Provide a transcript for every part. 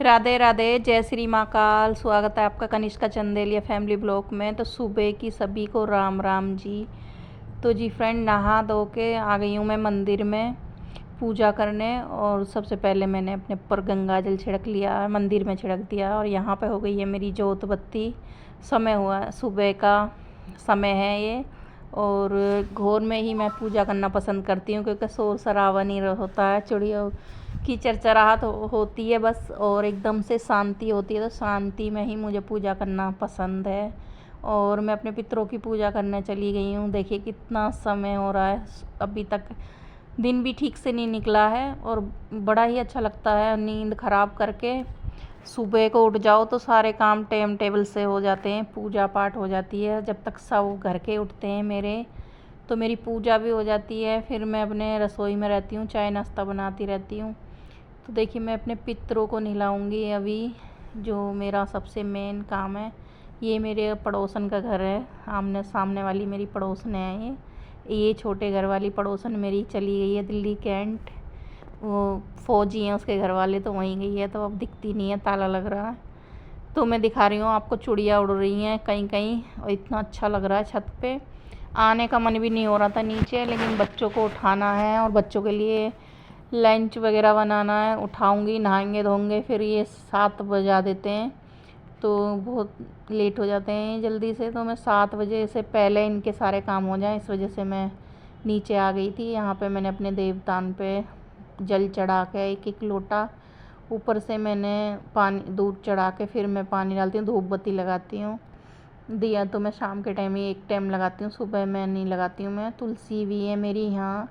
राधे राधे, जय श्री महाकाल। स्वागत है आपका कनिष्का चंदेलिया फैमिली ब्लॉग में। तो सुबह की सभी को राम राम जी। तो जी फ्रेंड, नहा धो के आ गई हूँ मैं मंदिर में पूजा करने। और सबसे पहले मैंने अपने ऊपर गंगा जल छिड़क लिया, मंदिर में छिड़क दिया। और यहाँ पे हो गई है मेरी जोत बत्ती। समय हुआ सुबह का समय है ये। और घर में ही मैं पूजा करना पसंद करती हूँ क्योंकि शोर शराबा नहीं होता है, चिड़ियों की चरचराहट होती है बस, और एकदम से शांति होती है। तो शांति में ही मुझे पूजा करना पसंद है। और मैं अपने पितरों की पूजा करने चली गई हूँ। देखिए कितना समय हो रहा है, अभी तक दिन भी ठीक से नहीं निकला है। और बड़ा ही अच्छा लगता है नींद ख़राब करके सुबह को उठ जाओ तो सारे काम टाइम टेबल से हो जाते हैं, पूजा पाठ हो जाती है। जब तक सब घर के उठते हैं मेरे, तो मेरी पूजा भी हो जाती है। फिर मैं अपने रसोई में रहती हूँ, चाय नाश्ता बनाती रहती हूँ। तो देखिए मैं अपने पितरों को नहलाऊँगी अभी, जो मेरा सबसे मेन काम है। ये मेरे पड़ोसन का घर है, आमने सामने वाली मेरी पड़ोसन है। ये छोटे घर वाली पड़ोसन मेरी चली गई है दिल्ली कैंट। वो फौजी हैं उसके घर वाले, तो वहीं गई है, तो अब दिखती नहीं है, ताला लग रहा है। तो मैं दिखा रही हूँ आपको, चुड़िया उड़ रही हैं कहीं कहीं, और इतना अच्छा लग रहा है। छत पे आने का मन भी नहीं हो रहा था नीचे, लेकिन बच्चों को उठाना है और बच्चों के लिए लंच वगैरह बनाना है। उठाऊंगी, नहाएंगे धोएंगे, फिर ये 7 बजा देते हैं तो बहुत लेट हो जाते हैं जल्दी से। तो मैं 7 बजे से पहले इनके सारे काम हो जाएं, इस वजह से मैं नीचे आ गई थी। यहाँ पे मैंने अपने देवतान पे जल चढ़ा के एक एक लोटा, ऊपर से मैंने पानी दूध चढ़ा के फिर मैं पानी डालती हूँ, धूप बत्ती लगाती हूँ। दिया तो मैं शाम के टाइम ही एक टाइम लगाती हूँ, सुबह मैं नहीं लगाती हूँ। मैं तुलसी भी है मेरी यहाँ,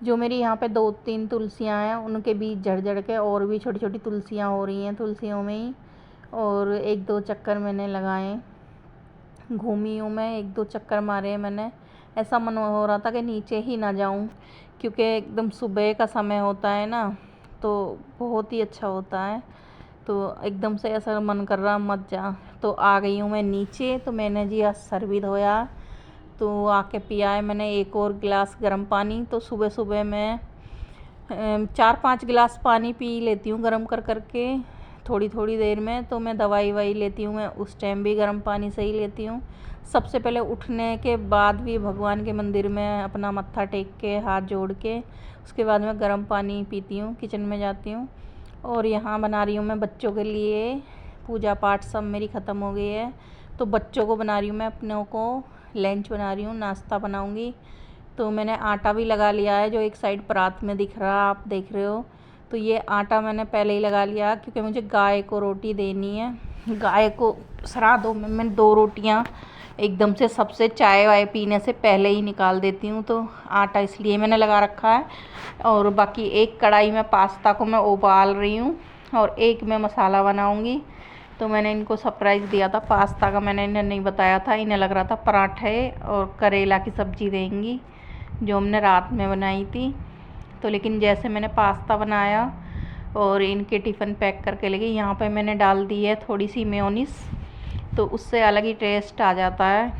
जो मेरी यहाँ पे 2-3 तुलसियाँ हैं, उनके बीच झड़ झड़ के और भी छोटी छोटी तुलसियाँ हो रही हैं तुलसियों में ही। और 1-2 चक्कर मैंने लगाए, घूमी हूँ मैं, 1-2 चक्कर मारे हैं मैंने। ऐसा मन हो रहा था कि नीचे ही ना जाऊँ, क्योंकि एकदम सुबह का समय होता है ना, तो बहुत ही अच्छा होता है। तो एकदम से ऐसा मन कर रहा मत जा। तो आ गई हूँ मैं नीचे। तो मैंने जी आज सर भी धोया, तो आके पिया है मैंने 1 और गिलास गर्म पानी। तो सुबह सुबह मैं 4-5 गिलास पानी पी लेती हूँ गर्म कर करके थोड़ी थोड़ी देर में। तो मैं दवाई ववाई लेती हूँ, मैं उस टाइम भी गर्म पानी से ही लेती हूँ। सबसे पहले उठने के बाद भी भगवान के मंदिर में अपना मत्था टेक के हाथ जोड़ के उसके बाद मैं गर्म पानी पीती हूँ, किचन में जाती हूँ। और यहाँ बना रही हूँ मैं बच्चों के लिए, पूजा पाठ सब मेरी ख़त्म हो गई है। तो बच्चों को बना रही हूँ मैं, अपनों को लंच बना रही हूँ, नाश्ता बनाऊँगी। तो मैंने आटा भी लगा लिया है, जो एक साइड परात में दिख रहा है, आप देख रहे हो। तो ये आटा मैंने पहले ही लगा लिया क्योंकि मुझे गाय को रोटी देनी है। गाय को श्राद्धों में मैं 2 रोटियां एकदम से सबसे चाय वाय पीने से पहले ही निकाल देती हूँ, तो आटा इसलिए मैंने लगा रखा है। और बाकी एक कढ़ाई में पास्ता को मैं उबाल रही हूँ और एक में मसाला बनाऊँगी। तो मैंने इनको सरप्राइज़ दिया था पास्ता का, मैंने इन्हें नहीं बताया था। इन्हें लग रहा था पराठे और करेला की सब्ज़ी देंगी जो हमने रात में बनाई थी। तो लेकिन जैसे मैंने पास्ता बनाया और इनके टिफ़िन पैक करके ले गई, यहाँ पे मैंने डाल दी है थोड़ी सी मेयोनीज़, तो उससे अलग ही टेस्ट आ जाता है,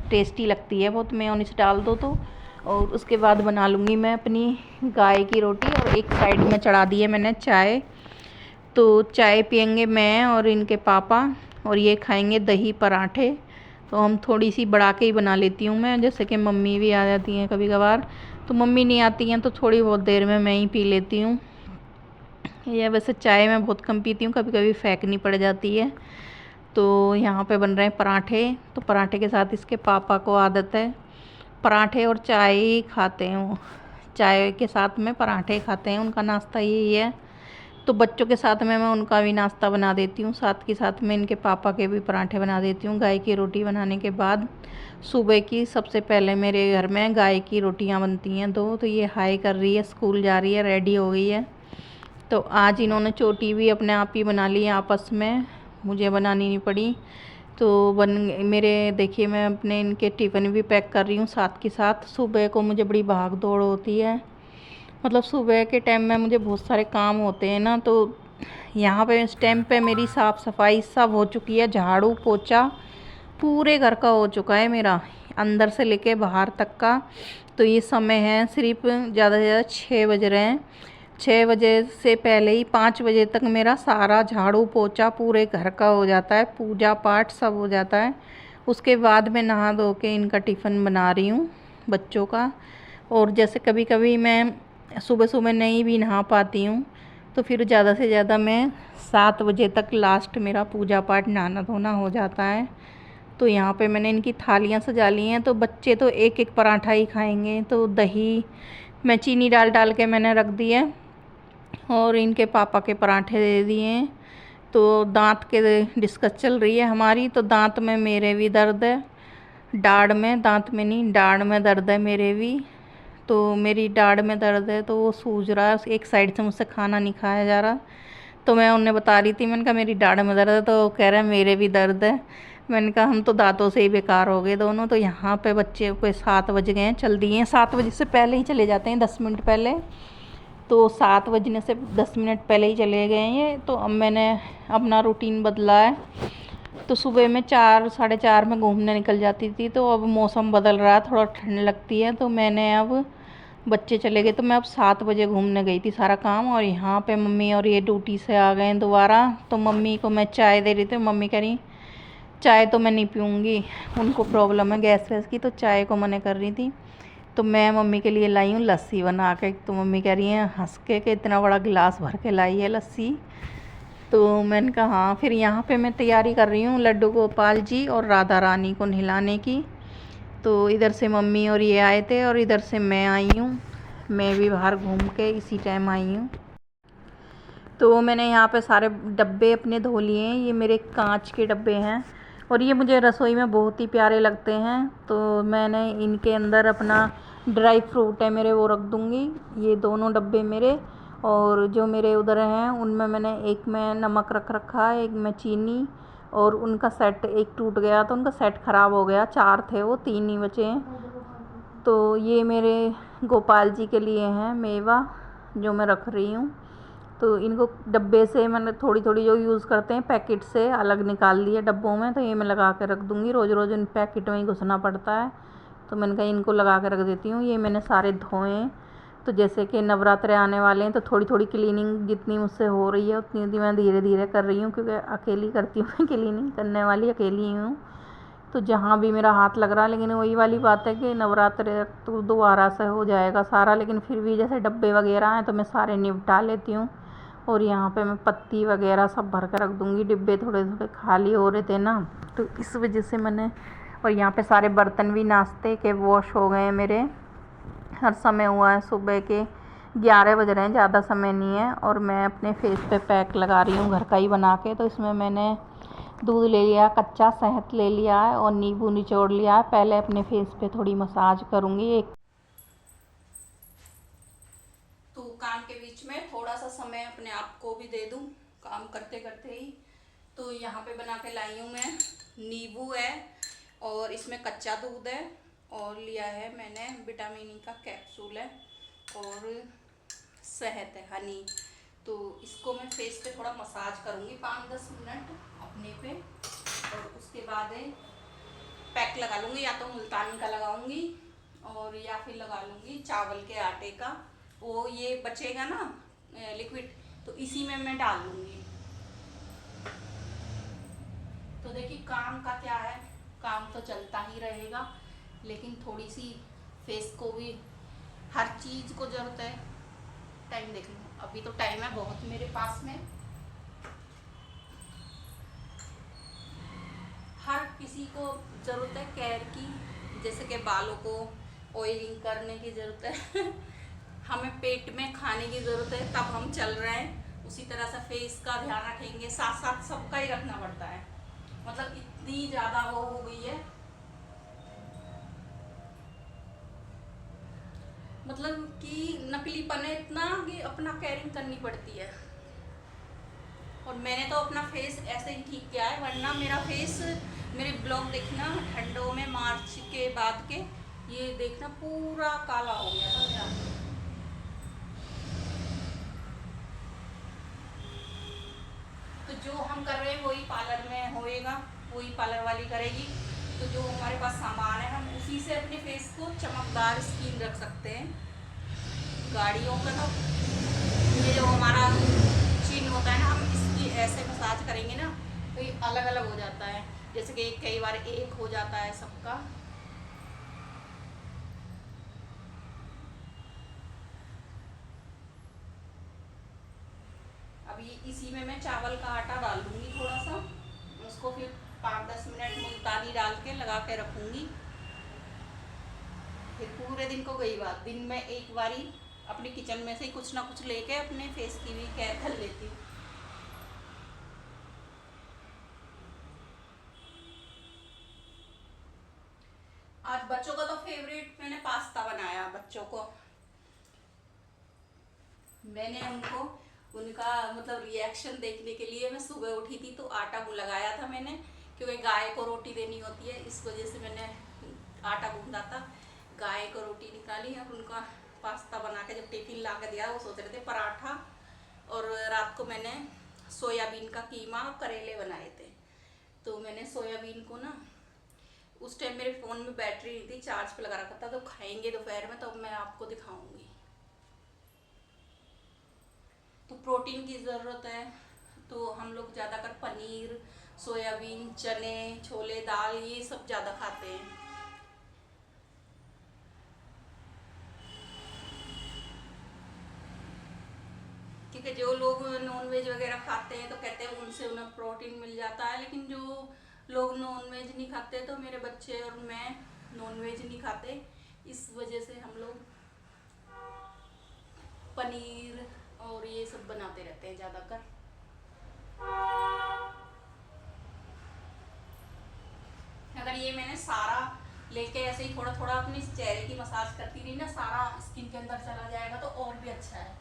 टेस्टी लगती है बहुत मेयोनीज़ डाल दो तो। और उसके बाद बना लूँगी मैं अपनी गाय की रोटी। और एक साइड में चढ़ा दी है मैंने चाय। तो चाय पियेंगे मैं और इनके पापा, और ये खाएंगे दही पराठे। तो हम थोड़ी सी बढ़ा के ही बना लेती हूँ मैं, जैसे कि मम्मी भी आ जाती हैं कभी कभार। तो मम्मी नहीं आती हैं तो थोड़ी बहुत देर में मैं ही पी लेती हूँ। ये वैसे चाय मैं बहुत कम पीती हूँ, कभी कभी फेंकनी पड़ जाती है। तो यहाँ पे बन रहे हैं पराठे। तो पराठे के साथ इसके पापा को आदत है पराठे और चाय ही खाते हैं, वो चाय के साथ में पराठे खाते हैं, उनका नाश्ता यही है। तो बच्चों के साथ में मैं उनका भी नाश्ता बना देती हूँ, साथ के साथ में इनके पापा के भी पराठे बना देती हूँ। गाय की रोटी बनाने के बाद सुबह की सबसे पहले मेरे घर में गाय की रोटियाँ बनती हैं 2। तो ये हाई कर रही है, स्कूल जा रही है, रेडी हो गई है। तो आज इन्होंने चोटी भी अपने आप ही बना ली आपस में, मुझे बनानी नहीं पड़ी। तो मेरे देखिए मैं अपने इनके टिफ़िन भी पैक कर रही हूँ साथ के साथ। सुबह को मुझे बड़ी भाग दौड़ होती है, मतलब सुबह के टाइम में मुझे बहुत सारे काम होते हैं ना। तो यहाँ पे इस टाइम पे मेरी साफ़ सफाई सब हो चुकी है, झाड़ू पोछा पूरे घर का हो चुका है मेरा, अंदर से लेके बाहर तक का। तो ये समय है सिर्फ ज़्यादा से ज़्यादा 6 बज रहे हैं। 6 बजे से पहले ही 5 बजे तक मेरा सारा झाड़ू पोछा पूरे घर का हो जाता है, पूजा पाठ सब हो जाता है। उसके बाद मैं नहा धो के इनका टिफ़िन बना रही हूँ बच्चों का। और जैसे कभी कभी मैं सुबह सुबह नहीं भी नहा पाती हूँ तो फिर ज़्यादा से ज़्यादा मैं 7 बजे तक लास्ट मेरा पूजा पाठ नहाना धोना हो जाता है। तो यहाँ पे मैंने इनकी थालियाँ सजा ली हैं। तो बच्चे तो एक एक पराठा ही खाएंगे, तो दही मैं चीनी डाल डाल के मैंने रख दी है और इनके पापा के पराठे दे दिए हैं। तो दांत के डिस्कस चल रही है हमारी। तो दांत में मेरे भी दर्द है, दाढ़ में, दांत में नहीं दाढ़ में दर्द है मेरे भी। तो मेरी दाढ़ में दर्द है तो वो सूज रहा है, एक साइड से मुझसे खाना नहीं खाया जा रहा। तो मैं उन्हें बता रही थी, मैंने कहा मेरी दाढ़ में दर्द है, तो कह रहे हैं मेरे भी दर्द है। मैंने कहा हम तो दांतों से ही बेकार हो गए दोनों। तो यहाँ पे बच्चे को 7 बज गए हैं, चल दिए हैं। 7 बजे से पहले ही चले जाते हैं, 10 मिनट पहले। तो 7 बजने से 10 मिनट पहले ही चले गए हैं ये। तो अब मैंने अपना रूटीन बदला है। तो सुबह में 4 साढ़े 4 में घूमने निकल जाती थी, तो अब मौसम बदल रहा है, थोड़ा ठंड लगती है। तो मैंने अब बच्चे चले गए तो मैं अब 7 बजे घूमने गई थी सारा काम। और यहाँ पे मम्मी और ये ड्यूटी से आ गए हैं दोबारा। तो मम्मी को मैं चाय दे रही थी, मम्मी कह रही चाय तो मैं नहीं पीऊँगी, उनको प्रॉब्लम है गैस वैस की, तो चाय को मना कर रही थी। तो मैं मम्मी के लिए लाई हूँ लस्सी बना के। तो मम्मी कह रही है हंस के कि इतना बड़ा गिलास भर के लाई है लस्सी। तो मैंने कहा हाँ। फिर यहाँ पे मैं तैयारी कर रही हूँ लड्डू गोपाल जी और राधा रानी को नहलाने की। तो इधर से मम्मी और ये आए थे और इधर से मैं आई हूँ। मैं भी बाहर घूम के इसी टाइम आई हूँ। तो मैंने यहाँ पे सारे डब्बे अपने धो लिए हैं। ये मेरे कांच के डब्बे हैं और ये मुझे रसोई में बहुत ही प्यारे लगते हैं। तो मैंने इनके अंदर अपना ड्राई फ्रूट है मेरे वो रख दूँगी, ये दोनों डब्बे मेरे। और जो मेरे उधर हैं उनमें मैंने एक में नमक रख रखा है, एक में चीनी। और उनका सेट एक टूट गया तो उनका सेट ख़राब हो गया, 4 थे वो, 3 ही बचे हैं। तो ये मेरे गोपाल जी के लिए हैं मेवा जो मैं रख रही हूँ। तो इनको डब्बे से मैंने थोड़ी थोड़ी जो यूज़ करते हैं पैकेट से अलग निकाल लिए डब्बों में। तो ये मैं लगा के रख दूँगी, रोज़ रोज़ इन पैकेट में ही घुसना पड़ता है। तो मैंने कहा इनको लगा के रख देती हूँ। ये मैंने सारे धोए। तो जैसे कि नवरात्रे आने वाले हैं तो थोड़ी थोड़ी क्लीनिंग जितनी मुझसे हो रही है उतनी मैं धीरे धीरे कर रही हूँ, क्योंकि अकेली करती हूँ मैं, क्लीनिंग करने वाली अकेली ही हूँ। तो जहाँ भी मेरा हाथ लग रहा है, लेकिन वही वाली बात है कि नवरात्रे तो दोबारा से हो जाएगा सारा, लेकिन फिर भी जैसे डब्बे वगैरह हैं तो मैं सारे निपटा लेती हूँ। और यहाँ पे मैं पत्ती वगैरह सब भर कर रख दूँगी, डिब्बे थोड़े थोड़े खाली हो रहे थे ना, तो इस वजह से मैंने। और यहाँ पे सारे बर्तन भी नाश्ते के वॉश हो गए मेरे। हर समय हुआ है, सुबह के 11 बज रहे हैं, ज़्यादा समय नहीं है। और मैं अपने फेस पे पैक लगा रही हूँ घर का ही बना के। तो इसमें मैंने दूध ले लिया, कच्चा शहद ले लिया है और नींबू निचोड़ लिया है। पहले अपने फेस पे थोड़ी मसाज करूँगी एक। तो काम के बीच में थोड़ा सा समय अपने आप को भी दे दूँ, काम करते करते ही। तो यहाँ पे बना के लाई हूँ मैं, नींबू है और इसमें कच्चा दूध है और लिया है मैंने विटामिन ई का कैप्सूल है और शहद है, हनी। तो इसको मैं फेस पे थोड़ा मसाज करूँगी 5-10 मिनट अपने पे। और उसके बाद पैक लगा लूँगी, या तो मुल्तानी का लगाऊँगी और या फिर लगा लूँगी चावल के आटे का। वो ये बचेगा ना लिक्विड, तो इसी में मैं डाल लूँगी। तो देखिए काम का क्या है, काम तो चलता ही रहेगा, लेकिन थोड़ी सी फेस को भी हर चीज़ को ज़रूरत है। टाइम देख लो, अभी तो टाइम है बहुत मेरे पास में। हर किसी को ज़रूरत है केयर की, जैसे कि बालों को ऑयलिंग करने की ज़रूरत है हमें पेट में खाने की ज़रूरत है, तब हम चल रहे हैं। उसी तरह से फेस का ध्यान रखेंगे, साथ साथ सबका ही रखना पड़ता है। मतलब इतनी ज़्यादा वो हो गई है, मतलब कि नकलीपन है इतना कि अपना केयरिंग करनी पड़ती है। और मैंने तो अपना फेस ऐसे ही ठीक किया है, वरना मेरा फेस, मेरे ब्लॉग देखना ठंडों में मार्च के बाद के, ये देखना पूरा काला हो गया था मेरा। तो जो हम कर रहे हैं वही पार्लर में होएगा, वही पार्लर वाली करेगी। तो जो हमारे पास सामान है हम उसी से अपने फेस को चमकदार स्किन रख सकते हैं। गाड़ियों का तो ये जो हमारा चिन होता है ना, हम इसकी ऐसे मसाज करेंगे ना तो ये अलग अलग हो जाता है, जैसे कि कई बार एक हो जाता है सबका। अभी इसी में मैं चावल का आटा डाल दूंगी थोड़ा सा, उसको फिर 5-10 मिनट मुल्तानी डाल के लगा के रखूंगी। फिर पूरे दिन को गई बात, दिन में एक बारी अपनी किचन में से ही कुछ ना कुछ लेके अपने फेस की भी केयर कर लेती हूँ। आज बच्चों का तो फेवरेट मैंने पास्ता बनाया। बच्चों को मैंने उनका मतलब रिएक्शन देखने के लिए मैं सुबह उठी थी तो आटा लगाया था मैंने, क्योंकि गाय को रोटी देनी होती है, इस वजह से मैंने आटा गूंदा था। गाय को रोटी निकाली और उनका पास्ता बना के जब टिफिन ला के दिया, वो सोच रहे थे पराठा, और रात को मैंने सोयाबीन का कीमा और करेले बनाए थे। तो मैंने सोयाबीन को ना, उस टाइम मेरे फ़ोन में बैटरी नहीं थी, चार्ज पे लगा रखा था, तो खाएंगे दोपहर में, तो मैं आपको दिखाऊंगी। तो प्रोटीन की ज़रूरत है, तो हम लोग ज़्यादातर पनीर, सोयाबीन, चने, छोले, दाल, ये सब ज़्यादा खाते हैं। क्योंकि जो लोग नॉनवेज वगैरह खाते हैं तो कहते हैं उनसे उन्हें प्रोटीन मिल जाता है, लेकिन जो लोग नॉनवेज नहीं खाते, तो मेरे बच्चे और मैं नॉनवेज नहीं खाते, इस वजह से हम लोग पनीर और ये सब बनाते रहते हैं ज़्यादातर। अगर ये मैंने सारा लेके ऐसे ही थोड़ा थोड़ा अपने चेहरे की मसाज करती रही ना, सारा स्किन के अंदर चला जाएगा तो और भी अच्छा है।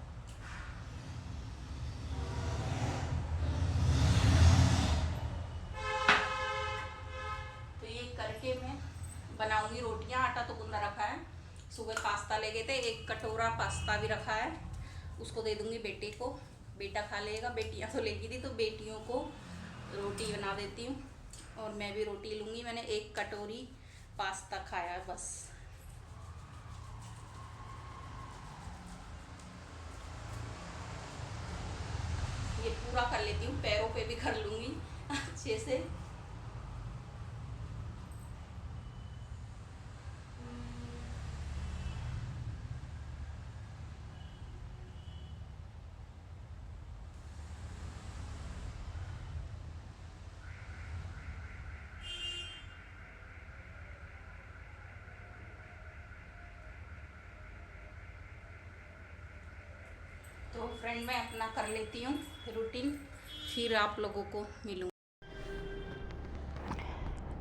तो ये करके मैं बनाऊंगी रोटियां। आटा तो गूंदा रखा है, सुबह पास्ता ले गए थे, 1 कटोरा पास्ता भी रखा है, उसको दे दूंगी बेटे को, बेटा खा लेगा। बेटियां तो लेगी थी, तो बेटियों को रोटी बना देती हूँ और मैं भी रोटी लूँगी। मैंने 1 कटोरी पास्ता खाया है बस। ये पूरा कर लेती हूँ, पैरों पे भी कर लूँगी अच्छे से। तो फ्रेंड मैं अपना कर लेती हूँ रूटीन, फिर आप लोगों को मिलूँ।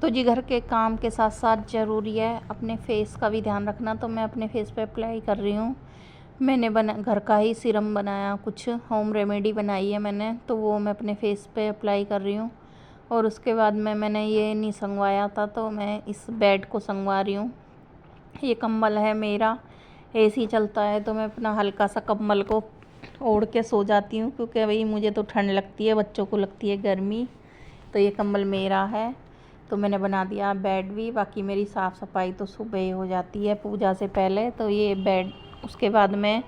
तो जी घर के काम के साथ साथ ज़रूरी है अपने फेस का भी ध्यान रखना, तो मैं अपने फेस पे अप्लाई कर रही हूँ। मैंने घर का ही सीरम बनाया, कुछ होम रेमेडी बनाई है मैंने, तो वो मैं अपने फेस पे अप्लाई कर रही हूँ। और उसके बाद मैंने ये नहीं संगवाया था, तो मैं इस बेड को संगवा रही हूँ। ये कंबल है मेरा, एसी चलता है तो मैं अपना हल्का सा कंबल को ओढ़ के सो जाती हूँ, क्योंकि भाई मुझे तो ठंड लगती है, बच्चों को लगती है गर्मी। तो ये कंबल मेरा है, तो मैंने बना दिया बेड भी। बाकी मेरी साफ़ सफाई तो सुबह ही हो जाती है पूजा से पहले। तो ये बेड, उसके बाद में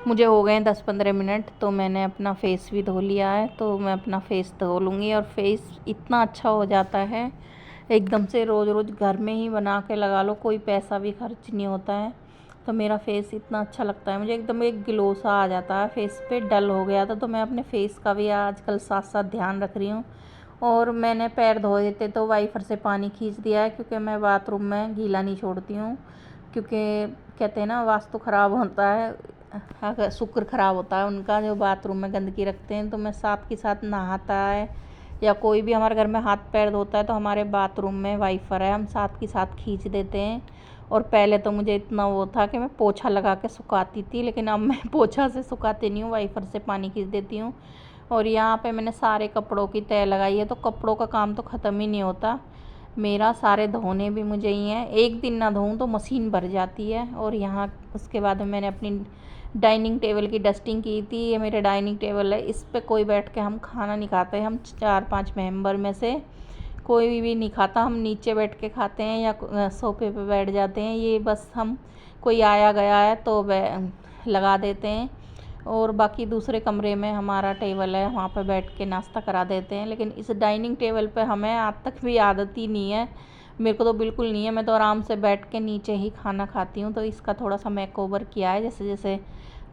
मुझे हो गए 10-15 मिनट, तो मैंने अपना फेस भी धो लिया है। तो मैं अपना फेस धो लूँगी, और फेस इतना अच्छा हो जाता है एकदम से। रोज़ रोज़ घर में ही बना के लगा लो, कोई पैसा भी खर्च नहीं होता है। तो मेरा फेस इतना अच्छा लगता है मुझे, एकदम एक ग्लो सा आ जाता है फेस पे। डल हो गया था, तो मैं अपने फेस का भी आजकल साथ साथ ध्यान रख रही हूँ। और मैंने पैर धो देते तो वाइपर से पानी खींच दिया है, क्योंकि मैं बाथरूम में गीला नहीं छोड़ती हूँ। क्योंकि कहते हैं ना, वास्तु ख़राब होता है, अगर शुक्र ख़राब होता है उनका, जो बाथरूम में गंदगी रखते हैं। तो मैं साथ के साथ नहाता है या कोई भी हमारे घर में हाथ पैर धोता है, तो हमारे बाथरूम में वाइपर है, हम साथ के साथ खींच देते हैं। और पहले तो मुझे इतना वो था कि मैं पोछा लगा के सुखाती थी, लेकिन अब मैं पोछा से सुखाती नहीं हूँ, वाइपर से पानी खींच देती हूँ। और यहाँ पे मैंने सारे कपड़ों की तह लगाई है, तो कपड़ों का काम तो ख़त्म ही नहीं होता मेरा। सारे धोने भी मुझे ही हैं, एक दिन ना धोऊँ तो मशीन भर जाती है। और यहाँ उसके बाद मैंने अपनी डाइनिंग टेबल की डस्टिंग की थी। ये मेरा डाइनिंग टेबल है, इस पे कोई बैठ के हम खाना नहीं खाते। हम 4-5 मेंबर में से कोई भी नहीं खाता, हम नीचे बैठ के खाते हैं या सोफे पे बैठ जाते हैं। ये बस हम कोई आया गया है तो लगा देते हैं। और बाकी दूसरे कमरे में हमारा टेबल है, वहाँ पे बैठ के नाश्ता करा देते हैं। लेकिन इस डाइनिंग टेबल पे हमें आज तक भी आदत ही नहीं है, मेरे को तो बिल्कुल नहीं है। मैं तो आराम से बैठ के नीचे ही खाना खाती हूँ। तो इसका थोड़ा सा मेकओवर किया है, जैसे जैसे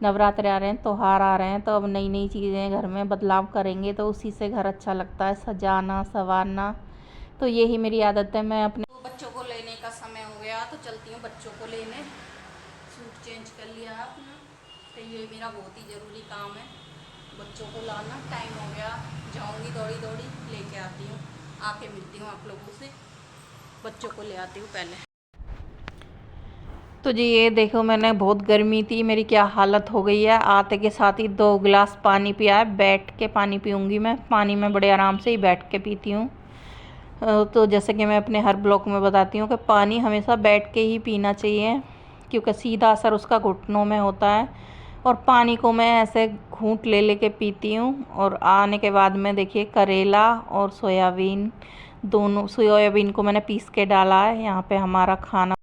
नवरात्रे आ रहे हैं, त्योहार आ रहे हैं, तो अब नई नई चीज़ें घर में बदलाव करेंगे, तो उसी से घर अच्छा लगता है, सजाना संवारना। तो यही मेरी आदत है। मैं अपने बच्चों को लेने का समय हो गया, तो चलती हूँ बच्चों को लेने। सूट चेंज कर लिया है अपना, तो ये मेरा बहुत ही ज़रूरी काम है, बच्चों को लाना। टाइम हो गया, जाऊँगी दौड़ी दौड़ी लेके आती हूँ, आके मिलती हूँ आप लोगों से। बच्चों को ले आती हूँ पहले। तो जी ये देखो, मैंने बहुत गर्मी थी, मेरी क्या हालत हो गई है। आते के साथ ही 2 गिलास पानी पिया है। बैठ के पानी पीऊँगी मैं, पानी में बड़े आराम से ही बैठ के पीती हूँ। तो जैसे कि मैं अपने हर ब्लॉग में बताती हूँ कि पानी हमेशा बैठ के ही पीना चाहिए, क्योंकि सीधा असर उसका घुटनों में होता है। और पानी को मैं ऐसे घूंट ले लेके पीती हूँ। और आने के बाद में देखिए, करेला और सोयाबीन, दोनों सोयाबीन को मैंने पीस के डाला है। यहाँ पे हमारा खाना